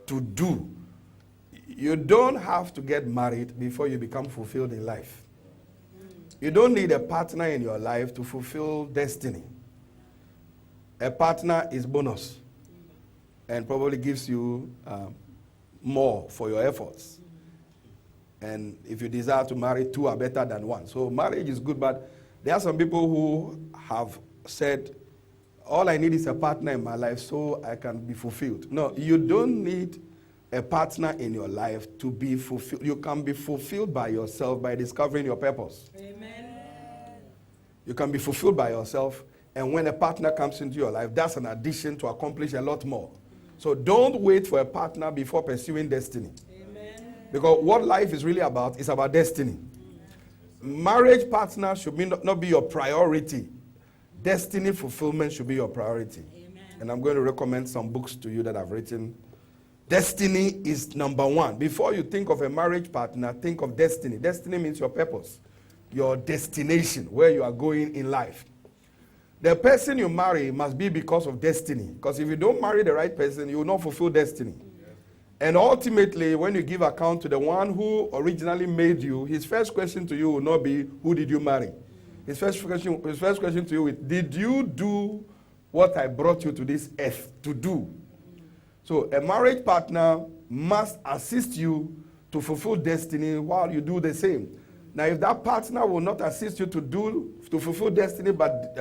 to do. You don't have to get married before you become fulfilled in life. You don't need a partner in your life to fulfill destiny. A partner is bonus and probably gives you more for your efforts. And if you desire to marry, two are better than one. So marriage is good, but there are some people who have said, all I need is a partner in my life so I can be fulfilled. No, you don't need a partner in your life to be fulfilled. You can be fulfilled by yourself by discovering your purpose. Amen. You can be fulfilled by yourself, and when a partner comes into your life, that's an addition to accomplish a lot more. So don't wait for a partner before pursuing destiny. Amen. Because what life is really about is about destiny. Marriage partner should not be your priority. Destiny fulfillment should be your priority. Amen. And I'm going to recommend some books to you that I've written. Destiny is number one. Before you think of a marriage partner, think of destiny. Destiny means your purpose, your destination, where you are going in life. The person you marry must be because of destiny. Because if you don't marry the right person, you will not fulfill destiny. Yes. And ultimately, when you give account to the one who originally made you, his first question to you will not be, who did you marry? His first question to you is, did you do what I brought you to this earth to do? So a marriage partner must assist you to fulfill destiny while you do the same. Now, if that partner will not assist you to fulfill destiny, but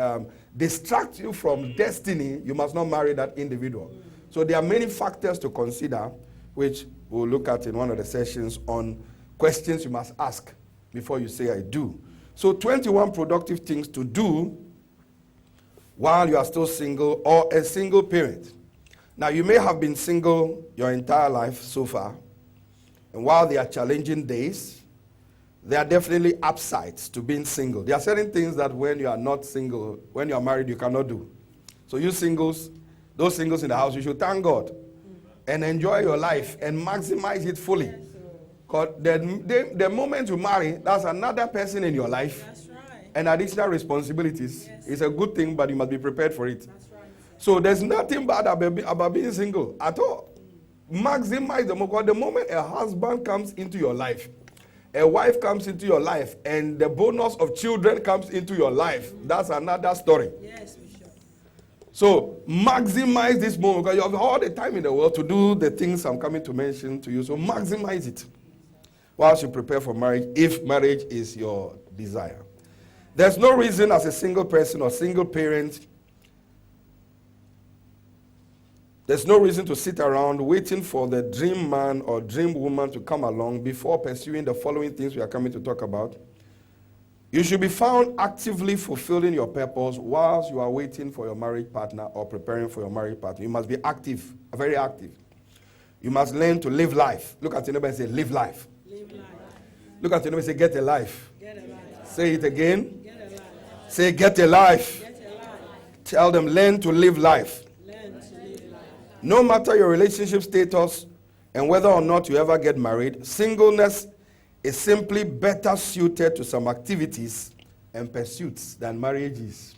distract you from destiny, you must not marry that individual. So there are many factors to consider, which we'll look at in one of the sessions on questions you must ask before you say I do. So 21 productive things to do while you are still single or a single parent. Now, you may have been single your entire life so far, and while there are challenging days, there are definitely upsides to being single. There are certain things that when you are not single, when you are married, you cannot do. So you singles, those singles in the house, you should thank God and enjoy your life and maximize it fully. Because the moment you marry, that's another person in your life. That's right. And additional responsibilities. Yes. It's a good thing, but you must be prepared for it. That's right. So there's nothing bad about being single at all. Maximize the moment. The moment a husband comes into your life, a wife comes into your life, and the bonus of children comes into your life, that's another story. Yes, we should. So maximize this moment, because you have all the time in the world to do the things I'm coming to mention to you. So maximize it whilst you prepare for marriage, if marriage is your desire. There's no reason as a single person or single parent, there's no reason to sit around waiting for the dream man or dream woman to come along before pursuing the following things we are coming to talk about. You should be found actively fulfilling your purpose whilst you are waiting for your marriage partner or preparing for your marriage partner. You must be active, very active. You must learn to live life. Look at your neighbor and say, live life. Live life. Look at your neighbor and say, get a life. Get a life. Say it again. Get a life. Say, get a life. Get a life. Tell them, learn to live life. No matter your relationship status and whether or not you ever get married, singleness is simply better suited to some activities and pursuits than marriage is.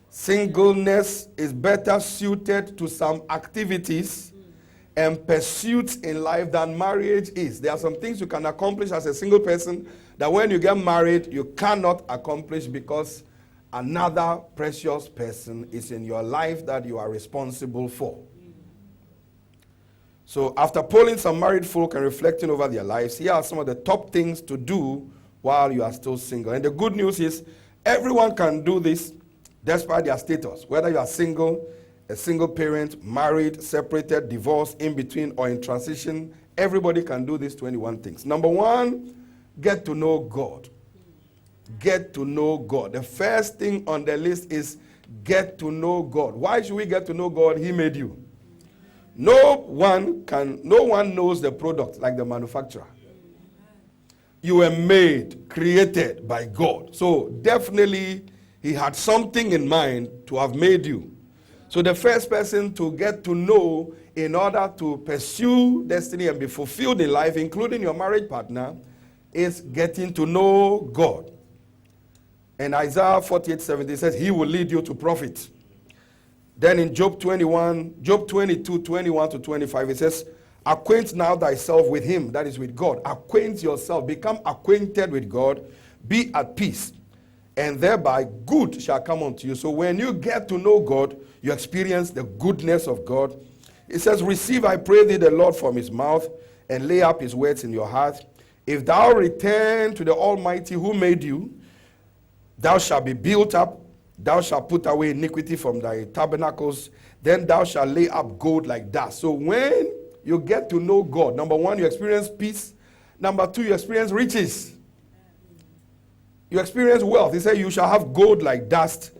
Singleness is better suited to some activities and pursuits in life than marriage is. There are some things you can accomplish as a single person that when you get married, you cannot accomplish because another precious person is in your life that you are responsible for. So after polling some married folk and reflecting over their lives, here are some of the top things to do while you are still single. And the good news is everyone can do this despite their status. Whether you are single, a single parent, married, separated, divorced, in between, or in transition, everybody can do these 21 things. Number one, get to know God. Get to know God. The first thing on the list is get to know God. Why should we get to know God? He made you. No one knows the product like the manufacturer. You were made, created by God. So definitely he had something in mind to have made you. So the first person to get to know in order to pursue destiny and be fulfilled in life, including your marriage partner, is getting to know God. And Isaiah 48:17 says, he will lead you to profit. Then in Job 22, 21 to 25, it says, acquaint now thyself with him, that is with God. Acquaint yourself, become acquainted with God, be at peace, and thereby good shall come unto you. So when you get to know God, you experience the goodness of God. It says, receive, I pray thee, the Lord from his mouth, and lay up his words in your heart. If thou return to the Almighty who made you, thou shalt be built up. Thou shalt put away iniquity from thy tabernacles. Then thou shalt lay up gold like dust. So when you get to know God, number one, you experience peace. Number two, you experience riches. You experience wealth. He said, you shall have gold like dust,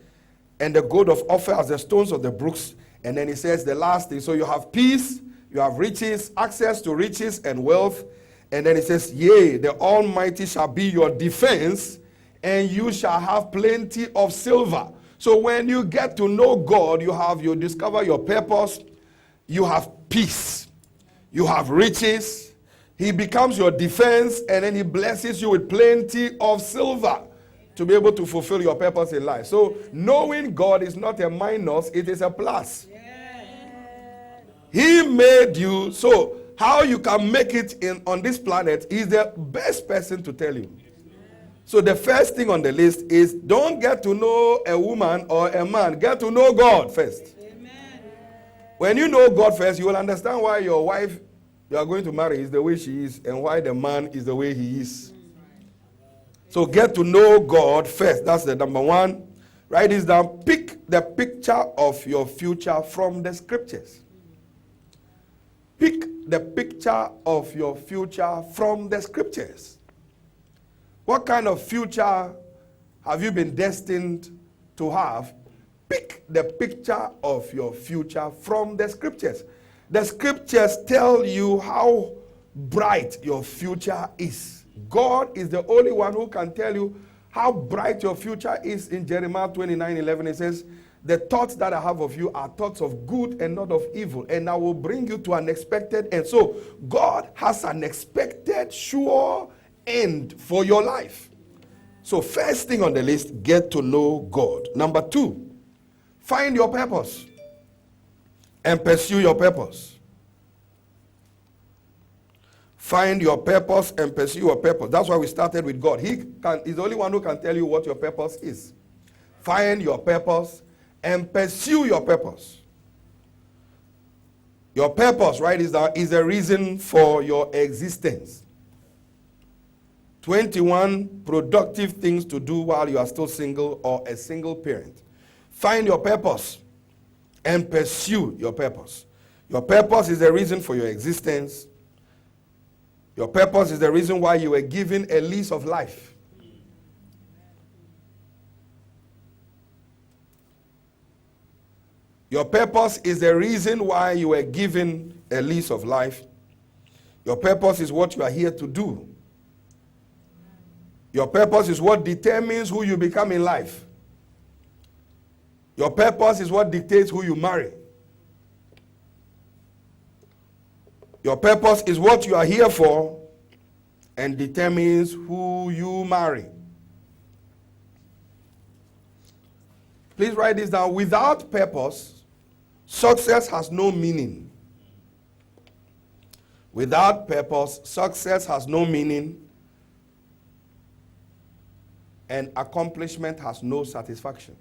and the gold of Ophir as the stones of the brooks. And then he says the last thing. So you have peace, you have riches, access to riches and wealth. And then he says, yea, the Almighty shall be your defense, and you shall have plenty of silver. So when you get to know God, you discover your purpose, you have peace, you have riches. He becomes your defense, and then he blesses you with plenty of silver to be able to fulfill your purpose in life. So knowing God is not a minus, it is a plus. He made you, so how you can make it on this planet is the best person to tell you. So the first thing on the list is, don't get to know a woman or a man. Get to know God first. Amen. When you know God first, you will understand why your wife you are going to marry is the way she is, and why the man is the way he is. So get to know God first. That's the number one. Write this down. Pick the picture of your future from the scriptures. Pick the picture of your future from the scriptures. What kind of future have you been destined to have? Pick the picture of your future from the scriptures. The scriptures tell you how bright your future is. God is the only one who can tell you how bright your future is. In Jeremiah 29:11, it says, the thoughts that I have of you are thoughts of good and not of evil, and I will bring you to an expected end. So God has an expected, sure end for your life. So first thing on the list, get to know God. Number two, find your purpose and pursue your purpose. Find your purpose and pursue your purpose. That's why we started with God. He's the only one who can tell you what your purpose is. Find your purpose and pursue your purpose. Your purpose, right, is the reason for your existence. 21 productive things to do while you are still single or a single parent. Find your purpose and pursue your purpose. Your purpose is the reason for your existence. Your purpose is the reason why you were given a lease of life. Your purpose is the reason why you were given a lease of life. Your purpose is what you are here to do. Your purpose is what determines who you become in life. Your purpose is what dictates who you marry. Your purpose is what you are here for and determines who you marry. Please write this down. Without purpose, success has no meaning. Without purpose, success has no meaning, and accomplishment has no satisfaction.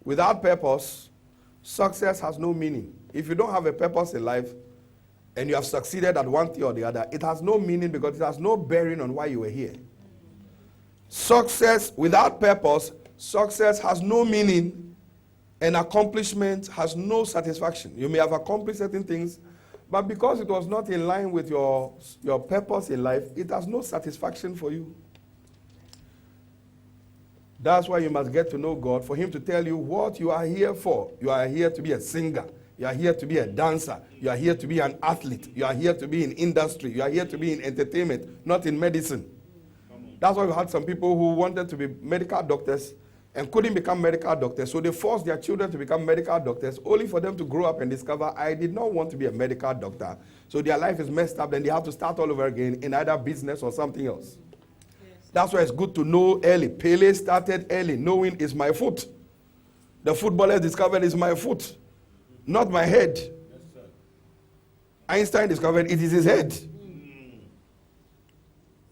Without purpose, success has no meaning. If you don't have a purpose in life and you have succeeded at one thing or the other, it has no meaning because it has no bearing on why you were here. Success without purpose, success has no meaning, and accomplishment has no satisfaction. You may have accomplished certain things, but because it was not in line with your purpose in life, it has no satisfaction for you. That's why you must get to know God, for him to tell you what you are here for. You are here to be a singer. You are here to be a dancer. You are here to be an athlete. You are here to be in industry. You are here to be in entertainment, not in medicine. That's why we had some people who wanted to be medical doctors and couldn't become medical doctors. So they forced their children to become medical doctors, only for them to grow up and discover, I did not want to be a medical doctor. So their life is messed up, and they have to start all over again in either business or something else. That's why it's good to know early. Pele started early, knowing is my foot. The footballers discovered it's my foot, not my head. Yes, Einstein discovered it is his head.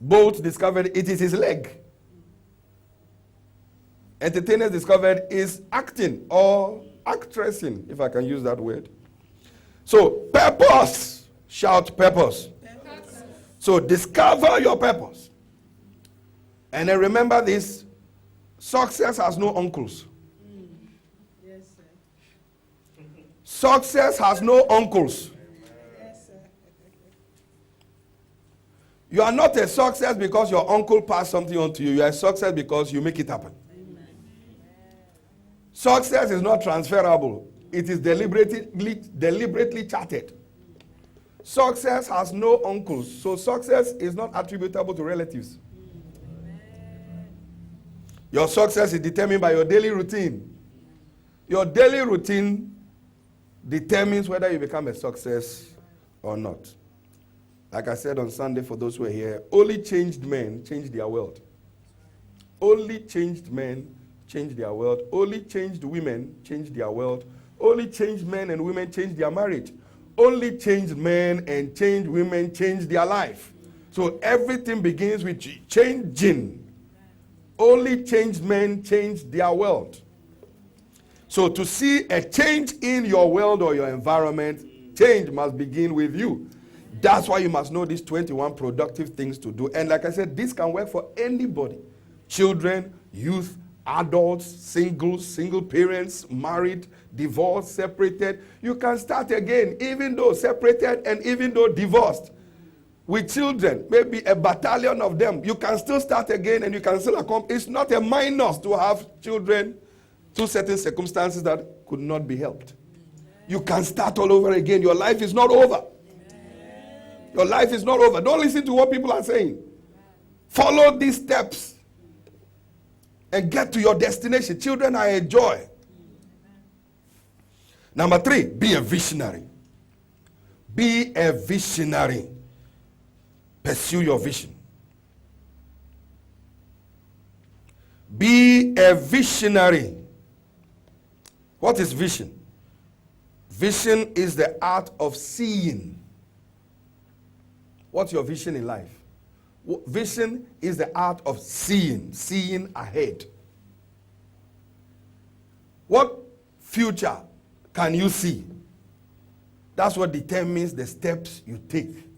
Bolt discovered it is his leg. Entertainers discovered is acting or actressing, if I can use that word. So, purpose. Shout purpose. Purpose. So, discover your purpose. And then remember this, success has no uncles. Yes, sir. Success has no uncles. Yes, sir. You are not a success because your uncle passed something on to you. You are a success because you make it happen. Amen. Success is not transferable. It is deliberately charted. Success has no uncles. So success is not attributable to relatives. Your success is determined by your daily routine. Your daily routine determines whether you become a success or not. Like I said on Sunday, for those who are here, only changed men change their world. Only changed men change their world. Only changed women change their world. Only changed men and women change their marriage. Only changed men and changed women change their life. So everything begins with changing. Only changed men change their world. So to see a change in your world or your environment, change must begin with you. That's why you must know these 21 productive things to do. And like I said, this can work for anybody. Children, youth, adults, singles, single parents, married, divorced, separated. You can start again, even though separated and even though divorced. With children, maybe a battalion of them, you can still start again and you can still accomplish. It's not a minus to have children to certain circumstances that could not be helped. You can start all over again. Your life is not over. Your life is not over. Don't listen to what people are saying. Follow these steps and get to your destination. Children are a joy. Number 3, be a visionary. Be a visionary. Pursue your vision. Be a visionary. What is vision? Vision is the art of seeing. What's your vision in life? Vision is the art of seeing ahead. What future can you see? That's what determines the steps you take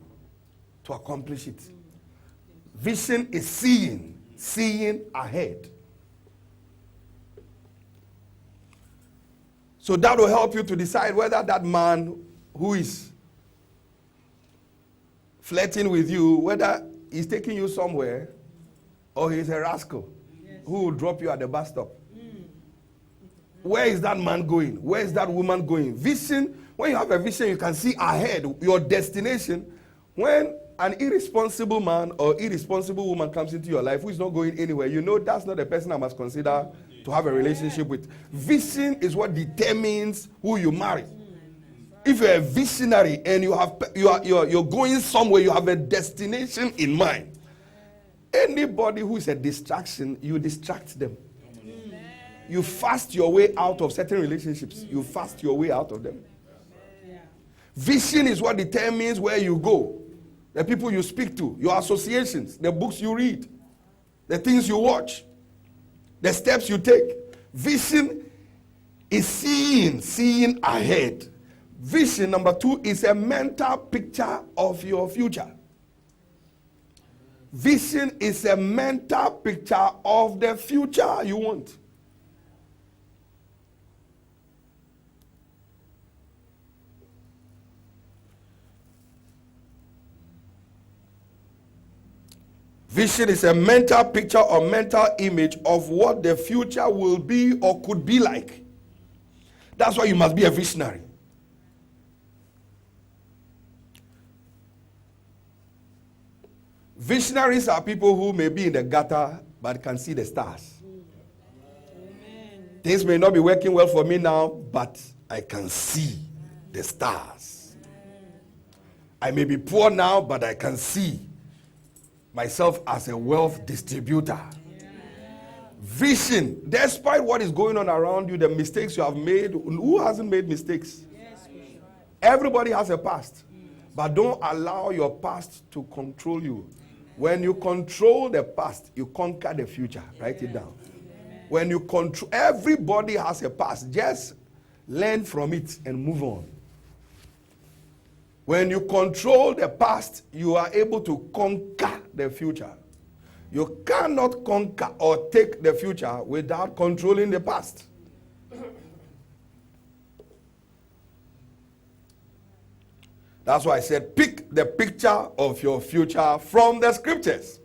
to accomplish it. Vision is seeing ahead. So that will help you to decide whether that man who is flirting with you, whether he's taking you somewhere or he's a rascal who will drop you at the bus stop. Where is that man going? Where is that woman going? Vision, when you have a vision, you can see ahead your destination. When an irresponsible man or irresponsible woman comes into your life who is not going anywhere, you know that's not the person I must consider to have a relationship with. Vision is what determines who you marry. If you're a visionary and you're going somewhere, you have a destination in mind. Anybody who is a distraction, you distract them. You fast your way out of certain relationships. You fast your way out of them. Vision is what determines where you go, the people you speak to, your associations, the books you read, the things you watch, the steps you take. Vision is seeing ahead. Vision, number 2, is a mental picture of your future. Vision is a mental picture of the future you want. Vision is a mental picture or mental image of what the future will be or could be like. That's why you must be a visionary. Visionaries are people who may be in the gutter but can see the stars. Amen. Things may not be working well for me now, but I can see the stars. I may be poor now, but I can see myself as a wealth distributor. Vision. Despite what is going on around you, the mistakes you have made, who hasn't made mistakes? Everybody has a past. But don't allow your past to control you. When you control the past, you conquer the future. Write it down. When you control, everybody has a past. Just learn from it and move on. When you control the past, you are able to conquer the future. You cannot conquer or take the future without controlling the past. That's why I said pick the picture of your future from the scriptures.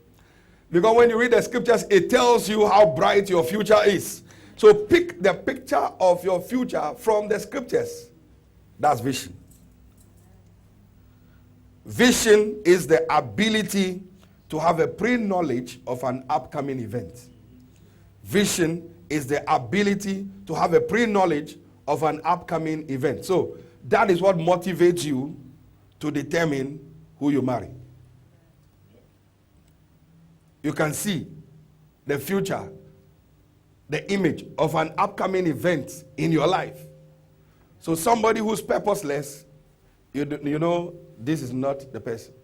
Because when you read the scriptures, it tells you how bright your future is. So pick the picture of your future from the scriptures. That's vision. Vision is the ability to have a pre-knowledge of an upcoming event. Vision is the ability to have a pre-knowledge of an upcoming event. So that is what motivates you to determine who you marry. You can see the future, the image of an upcoming event in your life. So somebody who's purposeless, you know, this is not the person.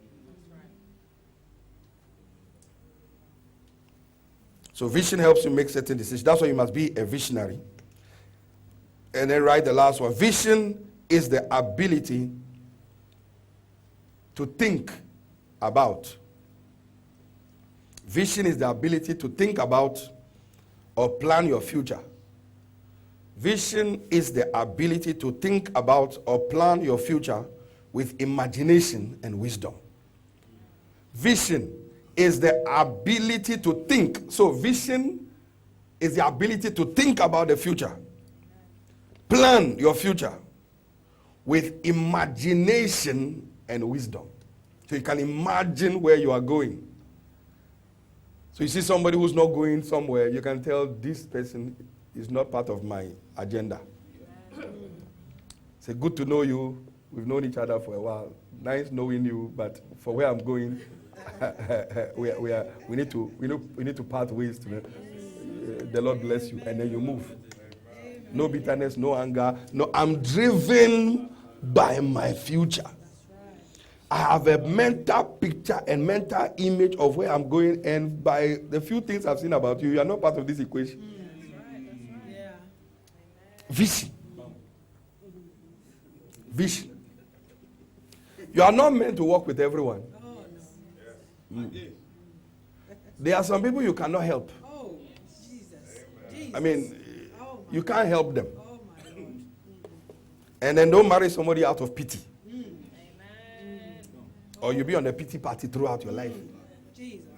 So vision helps you make certain decisions. That's why you must be a visionary. And then write the last one. Vision is the ability to think about. Vision is the ability to think about or plan your future. Vision is the ability to think about or plan your future with imagination and wisdom. Vision is the ability to think. So vision is the ability to think about the future. Plan your future with imagination and wisdom. So you can imagine where you are going. So you see somebody who's not going somewhere, you can tell this person is not part of my agenda. It's good to know you. We've known each other for a while. Nice knowing you, but for where I'm going, we need to part ways. The Lord bless you, and then you move. No bitterness, no anger. No, I'm driven by my future. I have a mental picture and mental image of where I'm going, and by the few things I've seen about you, you are not part of this equation. Vision. Vision. You are not meant to work with everyone. There are some people you cannot help. I mean, you can't help them. And then don't marry somebody out of pity. Or you'll be on a pity party throughout your life. Jesus.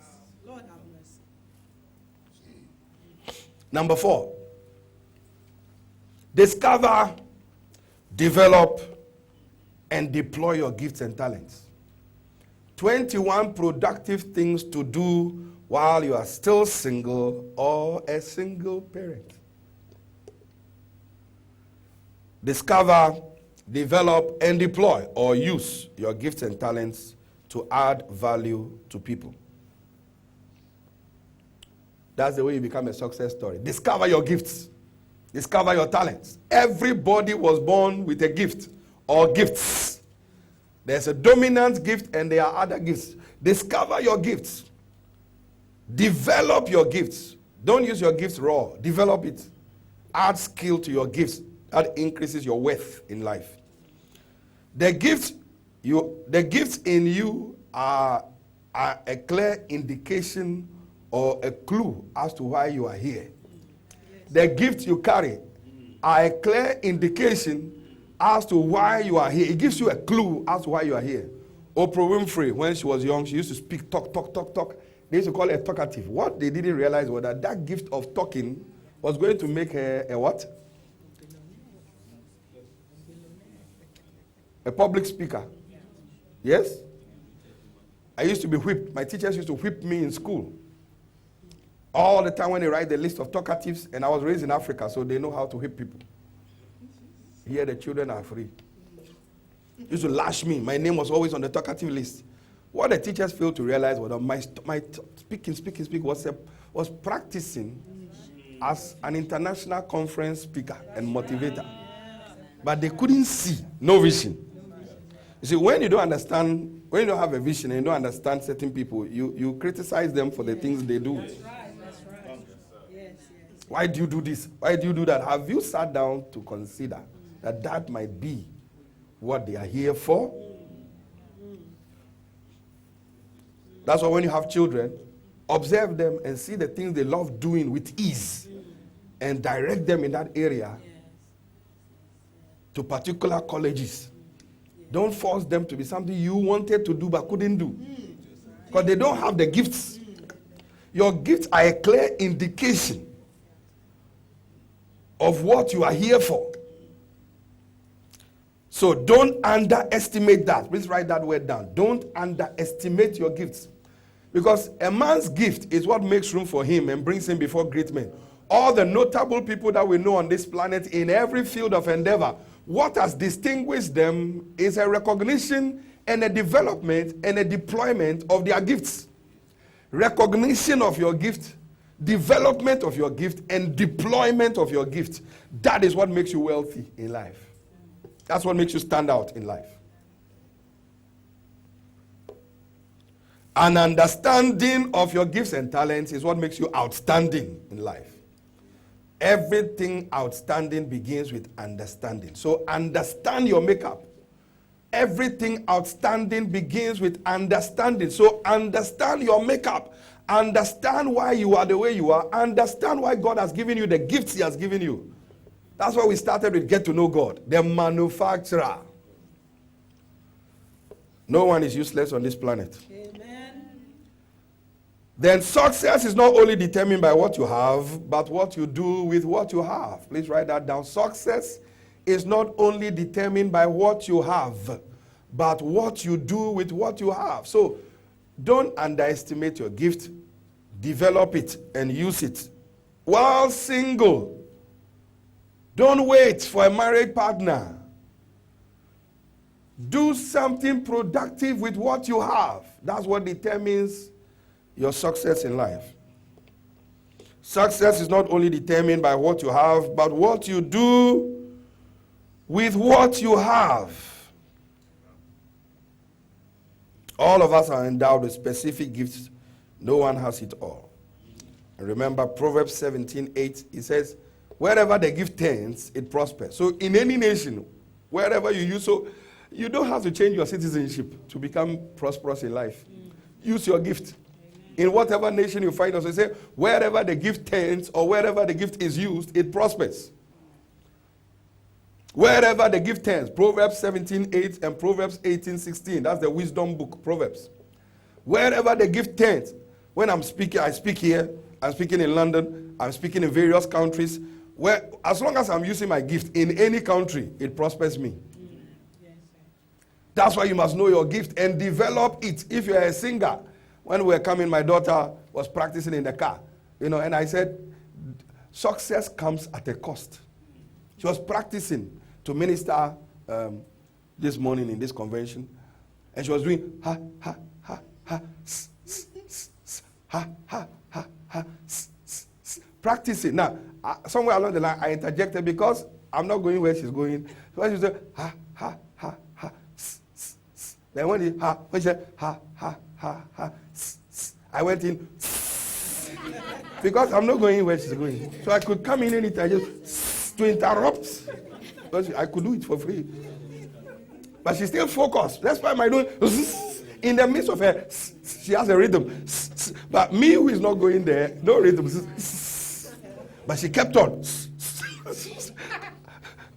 Lord have mercy. Number 4. Discover, develop, and deploy your gifts and talents. 21 productive things to do while you are still single or a single parent. Discover, develop, and deploy or use your gifts and talents to add value to people. That's the way you become a success story. Discover your gifts. Discover your talents. Everybody was born with a gift or gifts. There's a dominant gift and there are other gifts. Discover your gifts. Develop your gifts. Don't use your gifts raw. Develop it. Add skill to your gifts. That increases your worth in life. The gifts in you are a clear indication or a clue as to why you are here. The gifts you carry are a clear indication as to why you are here. It gives you a clue as to why you are here. Oprah Winfrey, when she was young, she used to speak, talk. They used to call her talkative. What they didn't realize was that gift of talking was going to make her a what? A public speaker. Yes? I used to be whipped. My teachers used to whip me in school. All the time when they write the list of talkatives, and I was raised in Africa, so they know how to whip people. Here the children are free. Used to lash me. My name was always on the talkative list. What the teachers failed to realize was that my speaking was was practicing as an international conference speaker and motivator. But they couldn't see, no vision. You see, when you don't understand, when you don't have a vision and you don't understand certain people, you criticize them for the things they do. That's right. Yes. Why do you do this? Why do you do that? Have you sat down to consider that that might be what they are here for? That's why when you have children, observe them and see the things they love doing with ease and direct them in that area to particular colleges. Don't force them to be something you wanted to do but couldn't do. Because they don't have the gifts. Your gifts are a clear indication of what you are here for. So don't underestimate that. Please write that word down. Don't underestimate your gifts. Because a man's gift is what makes room for him and brings him before great men. All the notable people that we know on this planet in every field of endeavor, what has distinguished them is a recognition and a development and a deployment of their gifts. Recognition of your gift, development of your gift, and deployment of your gift. That is what makes you wealthy in life. That's what makes you stand out in life. An understanding of your gifts and talents is what makes you outstanding in life. Everything outstanding begins with understanding. So understand your makeup. Everything outstanding begins with understanding. So understand your makeup. Understand why you are the way you are. Understand why God has given you the gifts he has given you. That's why we started with get to know God, the manufacturer. No one is useless on this planet. Then success is not only determined by what you have, but what you do with what you have. Please write that down. Success is not only determined by what you have, but what you do with what you have. So don't underestimate your gift. Develop it and use it. While single, don't wait for a married partner. Do something productive with what you have. That's what determines your success in life. Success is not only determined by what you have, but what you do with what you have. All of us are endowed with specific gifts. No one has it all. And remember Proverbs 17:8, it says, wherever the gift tends, it prospers. So in any nation, wherever you use, so you don't have to change your citizenship to become prosperous in life. Use your gift. In whatever nation you find yourself, say, wherever the gift tends or wherever the gift is used, it prospers. Wherever the gift tends, Proverbs 17:8 and Proverbs 18:16. That's the wisdom book, Proverbs. Wherever the gift tends, when I'm speaking, I speak here, I'm speaking in London, I'm speaking in various countries. Where, as long as I'm using my gift in any country, it prospers me. That's why you must know your gift and develop it. If you're a singer, when we were coming, my daughter was practicing in the car, and I said, success comes at a cost. She was practicing to minister this morning in this convention, and she was doing ha, ha, ha, ha, s, s, s, s, ha, ha, ha, ha, s, s, s, practicing. Now, somewhere along the line, I interjected because I'm not going where she's going. So she said, ha, ha, ha, ha, s, s, s. Then when she said, ha, ha, ha, ha, I went in because I'm not going where she's going. So I could come in anytime just to interrupt. Because I could do it for free. But she's still focused. That's why my doing in the midst of her, she has a rhythm. But me who is not going there, no rhythm. But she kept on.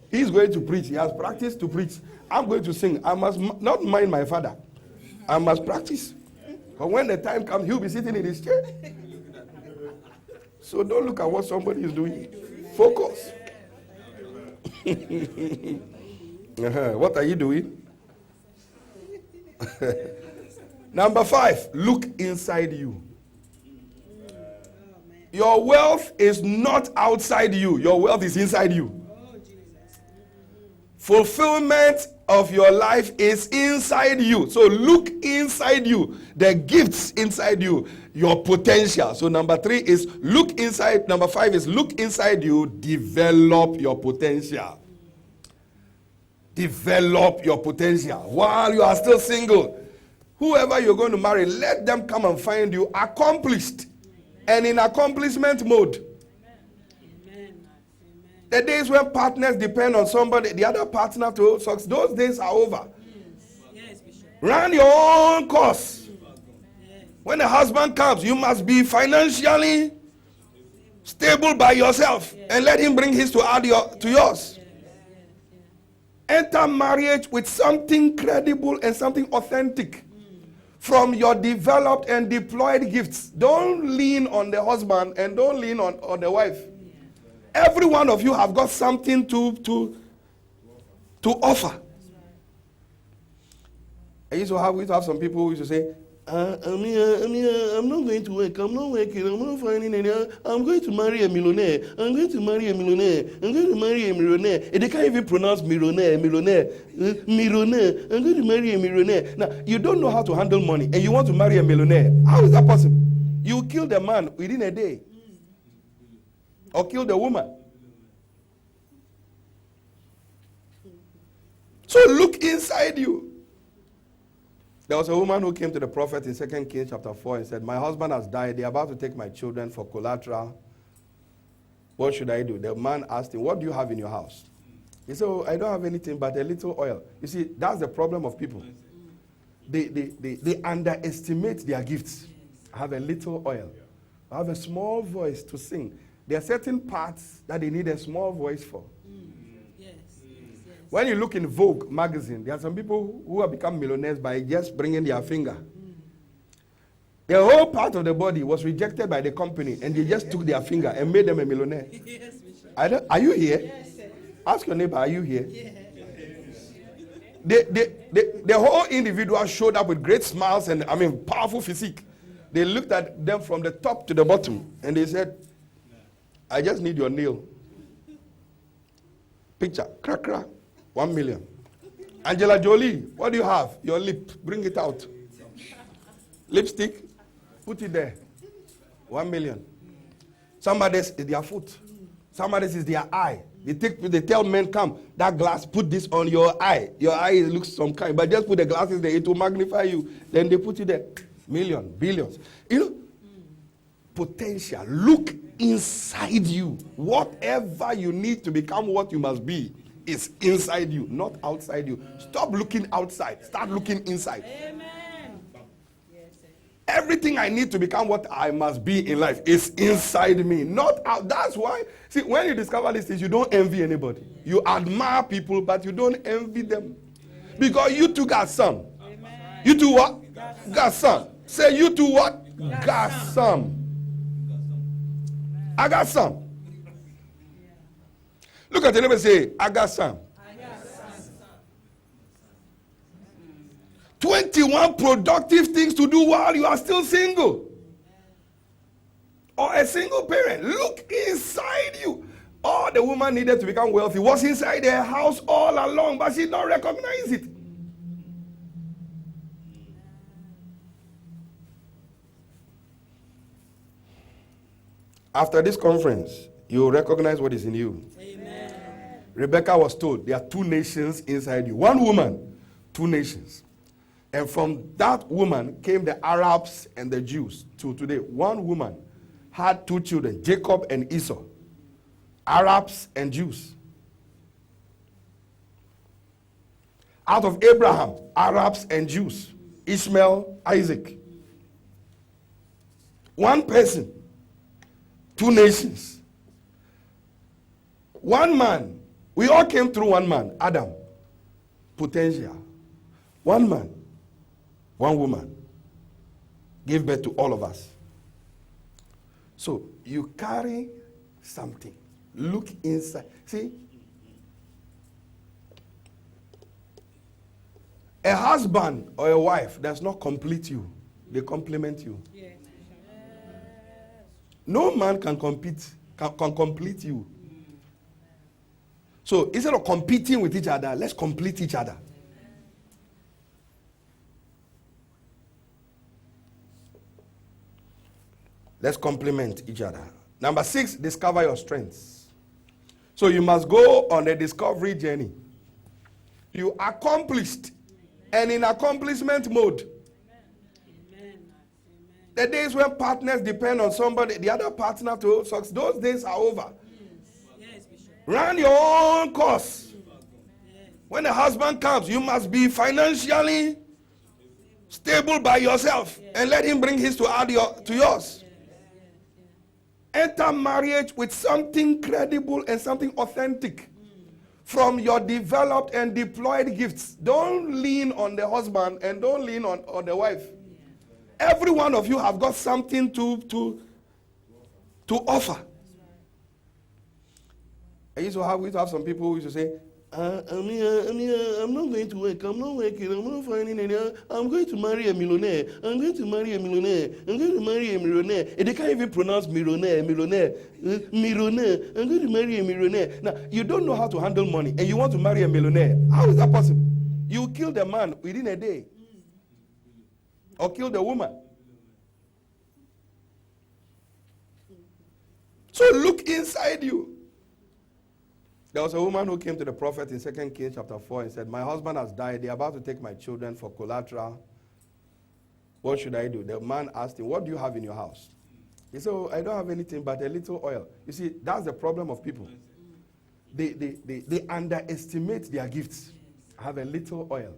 He's going to preach. He has practiced to preach. I'm going to sing. I must not mind my father. I must practice. But when the time comes, he'll be sitting in his chair. So don't look at what somebody is doing. Focus. What are you doing? Number 5, look inside you. Your wealth is not outside you. Your wealth is inside you. Fulfillment of your life is inside you. So look inside you. The gifts inside you. Your potential. So number 3 is look inside. Number 5 is look inside you. Develop your potential. Develop your potential. While you are still single, whoever you're going to marry, let them come and find you accomplished and in accomplishment mode. The days when partners depend on somebody, the other partner to succeed, those days are over. Yes, Bishop. Run your own course. When the husband comes, you must be financially stable by yourself and let him bring his to add to yours. Enter marriage with something credible and something authentic from your developed and deployed gifts. Don't lean on the husband and don't lean on the wife. Every one of you have got something to offer. We used to have some people who used to say, I'm not going to work. I'm not working. I'm not finding any. I'm going to marry a millionaire. I'm going to marry a millionaire. I'm going to marry a millionaire. And they can't even pronounce millionaire. I'm going to marry a millionaire. Now, you don't know how to handle money and you want to marry a millionaire. How is that possible? You kill the man within a day. Or kill the woman. So look inside you. There was a woman who came to the prophet in 2 Kings chapter 4 and said, my husband has died. They're about to take my children for collateral. What should I do? The man asked him, what do you have in your house? He said, I don't have anything but a little oil. You see, that's the problem of people. They underestimate their gifts. I have a little oil. I have a small voice to sing. There are certain parts that they need a small voice for. When you look in Vogue magazine, there are some people who have become millionaires by just bringing their finger. The whole part of the body was rejected by the company, and they just took their finger and made them a millionaire. Are you here? Yes, ask your neighbor, are you here? Yes. The whole individual showed up with great smiles and, powerful physique. They looked at them from the top to the bottom, and they said, I just need your nail. Picture, crack, crack. 1 million. Angela Jolie, what do you have? Your lip. Bring it out. Lipstick. Put it there. 1 million. Somebody's is their foot. Somebody's is their eye. They tell men, come, that glass, put this on your eye. Your eye looks some kind, but just put the glasses there, it will magnify you. Then they put it there. Million, billions. Potential. Look inside you. Whatever you need to become what you must be is inside you, not outside you. Stop looking outside. Start looking inside. Amen. Everything I need to become what I must be in life is inside me, not out. That's why, see, when you discover these things, you don't envy anybody. You admire people, but you don't envy them. Because you too got some. Amen. You too what? Got some. Say you too what? Got some. I got some. Look at the neighbor and say, I got some. 21 productive things to do while you are still single. Or a single parent. Look inside you. All the woman needed to become wealthy was inside her house all along, but she don't recognize it. After this conference, you will recognize what is in you. Amen. Rebecca was told there are 2 nations inside you. 1 woman, 2 nations. And from that woman came the Arabs and the Jews. To today, 1 woman had 2 children, Jacob and Esau. Arabs and Jews. Out of Abraham, Arabs and Jews. Ishmael, Isaac. 1 person, 2 nations. 1 man. We all came through 1 man, Adam. Potential. 1 man, 1 woman gave birth to all of us. So you carry something. Look inside. See? A husband or a wife does not complete you. They complement you. Yes. No man can complete you. So instead of competing with each other, let's complete each other. Let's complement each other. Number 6, discover your strengths. So you must go on a discovery journey. You accomplished and in accomplishment mode. Amen. The days when partners depend on somebody, the other partner to succeed, those days are over. Yes, Bishop. Run your own course. Yes. When the husband comes, you must be financially stable by yourself and let him bring his to add to yours. Enter marriage with something credible and something authentic from your developed and deployed gifts. Don't lean on the husband and don't lean on the wife. Every one of you have got something to offer. I used to have some people who used to say, I'm not going to work. I'm not working. I'm not finding any. I'm going to marry a millionaire. I'm going to marry a millionaire. I'm going to marry a millionaire. And they can't even pronounce millionaire. I'm going to marry a millionaire. Now, you don't know how to handle money and you want to marry a millionaire. How is that possible? You kill the man within a day. Or kill the woman. So look inside you. There was a woman who came to the prophet in 2 Kings chapter 4 and said, my husband has died. They're about to take my children for collateral. What should I do? The man asked him, what do you have in your house? He said, oh, I don't have anything but a little oil. You see, that's the problem of people. They underestimate their gifts. I have a little oil.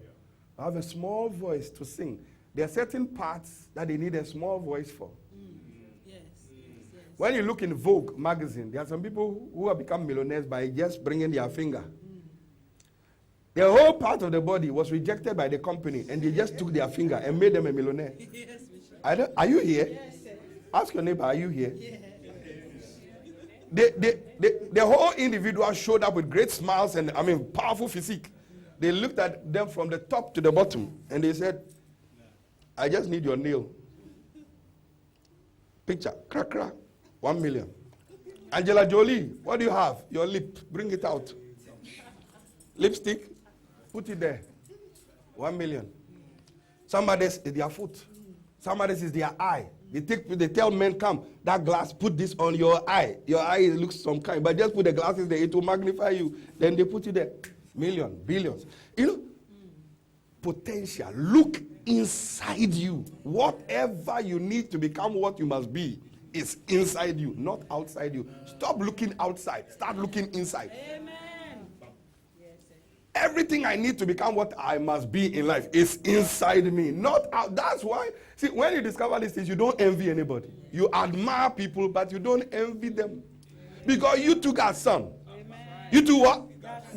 I have a small voice to sing. There are certain parts that they need a small voice for. When you look in Vogue magazine, there are some people who have become millionaires by just bringing their finger. The whole part of the body was rejected by the company, and they just took their finger and made them a millionaire. Are you here? Yes, ask your neighbor, are you here? Yes. The whole individual showed up with great smiles and, powerful physique. They looked at them from the top to the bottom, and they said, I just need your nail. Picture, crack, crack. 1 million. Angela Jolie, what do you have? Your lip. Bring it out. Lipstick. Put it there. 1 million. Somebody's is their foot. Somebody's is their eye. They tell men, come, that glass, put this on your eye. Your eye looks some kind, but just put the glasses there, it will magnify you. Then they put it there. Million, billions. Potential. Look inside you. Whatever you need to become what you must be is inside you, not outside you. Stop looking outside. Start looking inside. Amen. Everything I need to become what I must be in life is inside me, not out. That's why, see, when you discover these things, you don't envy anybody. You admire people, but you don't envy them. Because you too got some. You too what?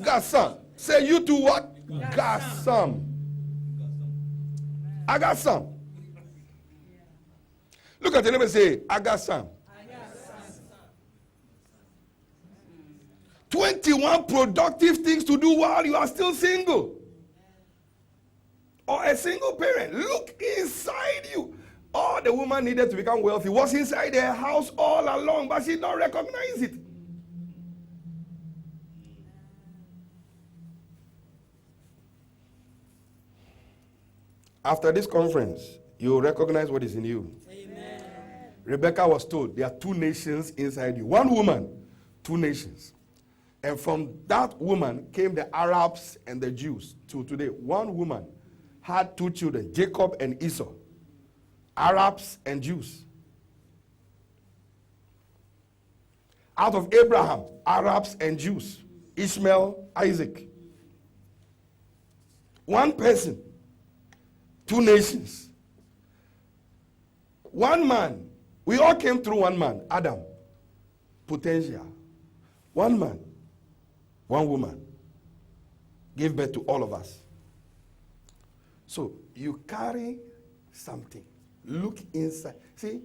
Got some. Say you too what? Got some. I got some. Look at the neighbor and say, I got some. 21 productive things to do while you are still single. Or a single parent. Look inside you. All the woman needed to become wealthy was inside her house all along, but she don't recognize it. After this conference, you will recognize what is in you. Amen. Rebecca was told there are 2 nations inside you. 1 woman, 2 nations. And from that woman came the Arabs and the Jews to today. 1 woman had 2 children, Jacob and Esau. Arabs and Jews. Out of Abraham, Arabs and Jews. Ishmael, Isaac. 1 person, 2 nations. 1 man. We all came through 1 man, Adam. Potential. 1 man, 1 woman gave birth to all of us. So you carry something. Look inside. See?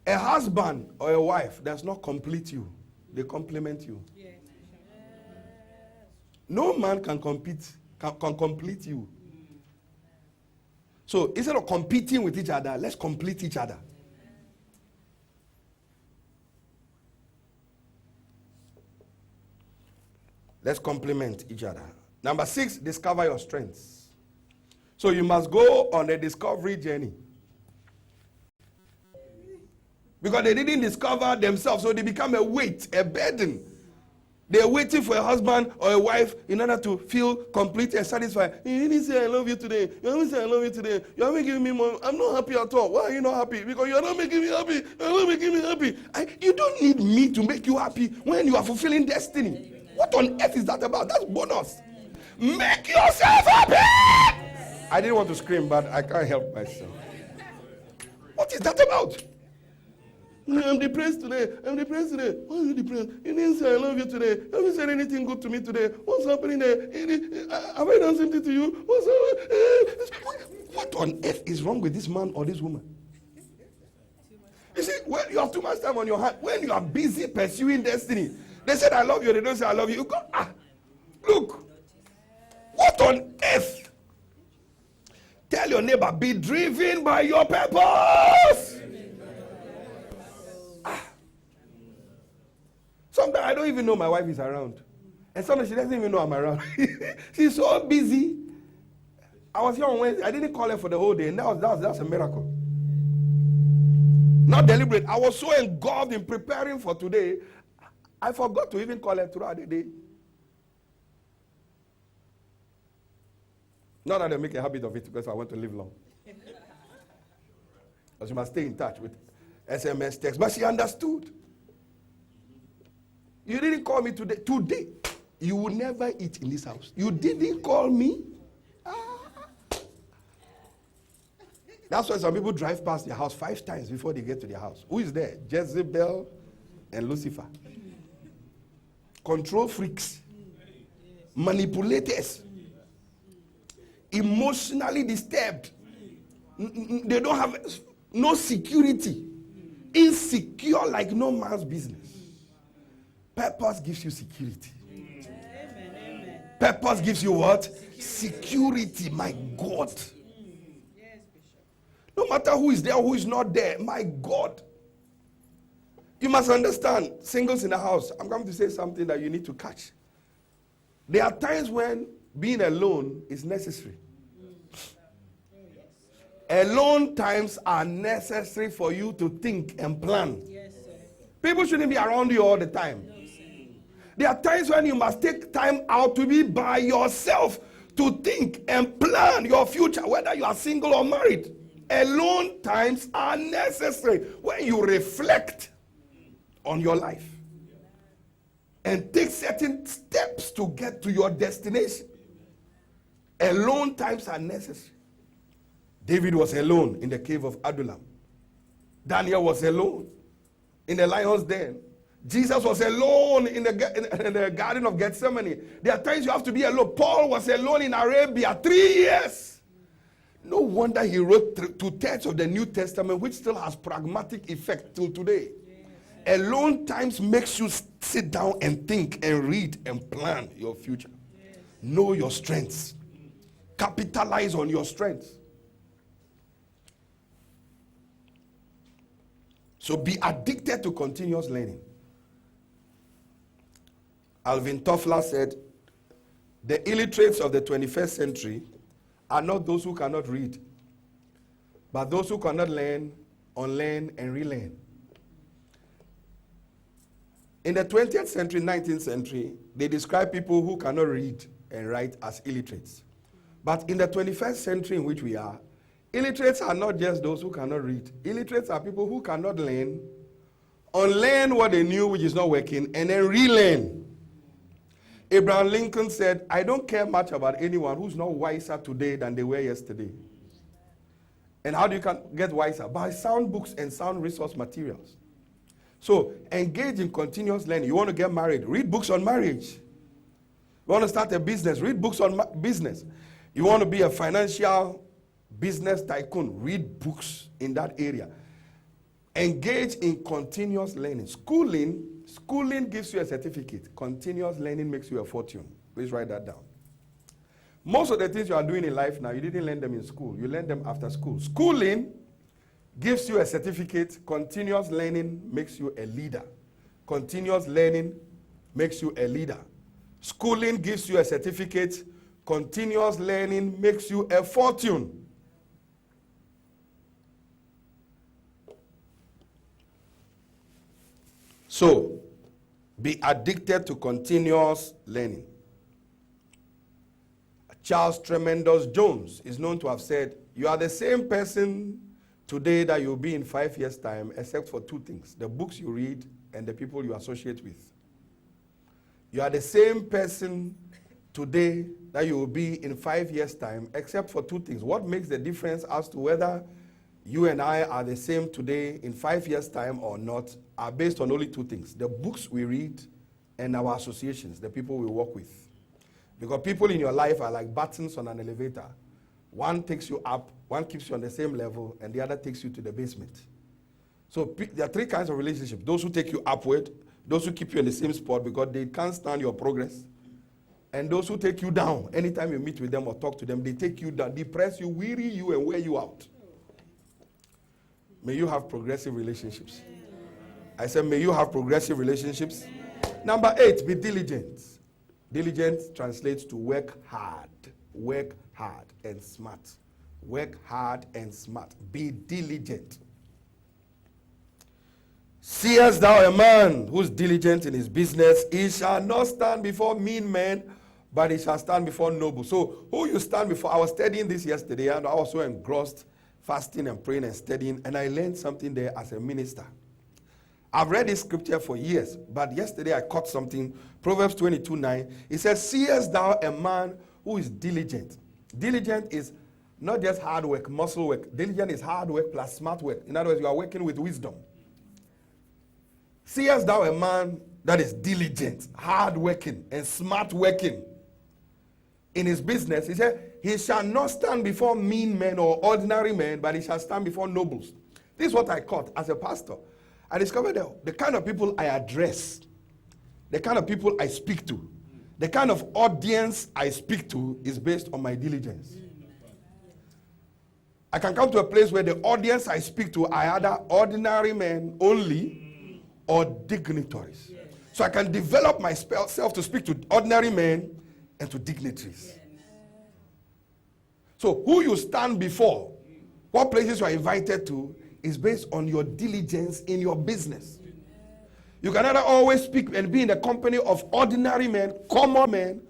A husband or a wife does not complete you. They complement you. Yes. No man can complete you. So instead of competing with each other, let's complete each other. Let's complement each other. Number 6, discover your strengths. So you must go on a discovery journey. Because they didn't discover themselves, so they become a weight, a burden. They're waiting for a husband or a wife in order to feel complete and satisfied. You didn't say I love you today. You haven't said I love you today. You haven't given me money. I'm not happy at all. Why are you not happy? Because you're not making me happy. You're not making me happy. You don't need me to make you happy when you are fulfilling destiny. What on earth is that about? That's bonus. Make yourself happy. I didn't want to scream, but I can't help myself. What is that about? I'm depressed today. I'm depressed today. Why are you depressed? You didn't say I love you today. You haven't said anything good to me today. What's happening there? Have I done something to you? What on earth is wrong with this man or this woman? You see, when you have too much time on your hands, when you are busy pursuing destiny, they said I love you, they don't say I love you. You go, look. What on earth? Tell your neighbor, be driven by your purpose. Sometimes I don't even know my wife is around. And sometimes she doesn't even know I'm around. She's so busy. I was here on Wednesday. I didn't call her for the whole day. And that's a miracle. Not deliberate. I was so engulfed in preparing for today, I forgot to even call her throughout the day. Not that I make a habit of it because I want to live long. But she must stay in touch with SMS text. But she understood. You didn't call me today. Today, you will never eat in this house. You didn't call me. That's why some people drive past their house 5 times before they get to their house. Who is there? Jezebel and Lucifer. Control freaks. Manipulators. Emotionally disturbed. They don't have no security. Insecure like no man's business. Purpose gives you security. Amen. Purpose gives you what? Security, my God. No matter who is there or who is not there, my God. You must understand, singles in the house, I'm going to say something that you need to catch. There are times when being alone is necessary. Alone times are necessary for you to think and plan. Yes, sir. People shouldn't be around you all the time. No, there are times when you must take time out to be by yourself to think and plan your future, whether you are single or married. Alone times are necessary when you reflect on your life and take certain steps to get to your destination. Alone times are necessary. David was alone in the cave of Adullam. Daniel was alone in the lion's den. Jesus was alone in the garden of Gethsemane. There are times you have to be alone. Paul was alone in Arabia 3 years. No wonder he wrote 2/3 of the New Testament, which still has pragmatic effect till today. Yes. Alone times makes you sit down and think and read and plan your future. Yes. Know your strengths. Capitalize on your strengths. So be addicted to continuous learning. Alvin Toffler said, the illiterates of the 21st century are not those who cannot read, but those who cannot learn, unlearn, and relearn. In the 20th century, 19th century, they describe people who cannot read and write as illiterates. But in the 21st century in which we are, illiterates are not just those who cannot read. Illiterates are people who cannot learn, unlearn what they knew which is not working, and then relearn. Abraham Lincoln said, I don't care much about anyone who's not wiser today than they were yesterday. And how do you get wiser? By sound books and sound resource materials. So engage in continuous learning. You want to get married? Read books on marriage. You want to start a business? Read books on business. You want to be a financial business tycoon? Read books in that area. Engage in continuous learning. Schooling gives you a certificate. Continuous learning makes you a fortune. Please write that down. Most of the things you are doing in life now, you didn't learn them in school. You learned them after school. Schooling gives you a certificate. Continuous learning makes you a leader. Continuous learning makes you a leader. Schooling gives you a certificate. Continuous learning makes you a fortune. So, be addicted to continuous learning. Charles Tremendous Jones is known to have said, you are the same person today that you'll be in 5 years' time, except for two things: the books you read and the people you associate with. You are the same person today that you will be in 5 years' time, except for two things. What makes the difference as to whether you and I are the same today in 5 years' time or not are based on only two things: the books we read and our associations, the people we work with. Because people in your life are like buttons on an elevator. One takes you up, one keeps you on the same level, and the other takes you to the basement. So there are three kinds of relationships: those who take you upward, those who keep you in the same spot because they can't stand your progress, and those who take you down. Anytime you meet with them or talk to them, they take you down, depress you, weary you, and wear you out. May you have progressive relationships. I said, may you have progressive relationships. Number 8, be diligent. Diligent translates to work hard and smart. Work hard and smart. Be diligent. Seest thou a man who's diligent in his business, he shall not stand before mean men, but he shall stand before nobles. So who you stand before? I was studying this yesterday, and I was so engrossed, fasting and praying and studying, and I learned something there as a minister. I've read this scripture for years, but yesterday I caught something. Proverbs 22:9. It says, seest thou a man who is diligent. Diligent is not just hard work, muscle work. Diligent is hard work plus smart work. In other words, you are working with wisdom. Seest thou a man that is diligent, hard working, and smart working in his business? He said, he shall not stand before mean men or ordinary men, but he shall stand before nobles. This is what I caught as a pastor. I discovered that the kind of people I address, the kind of people I speak to, the kind of audience I speak to is based on my diligence. I can come to a place where the audience I speak to are either ordinary men only or dignitaries. So I can develop myself to speak to ordinary men and to dignitaries. So who you stand before, what places you are invited to, is based on your diligence in your business. You can either always speak and be in the company of ordinary men, common men,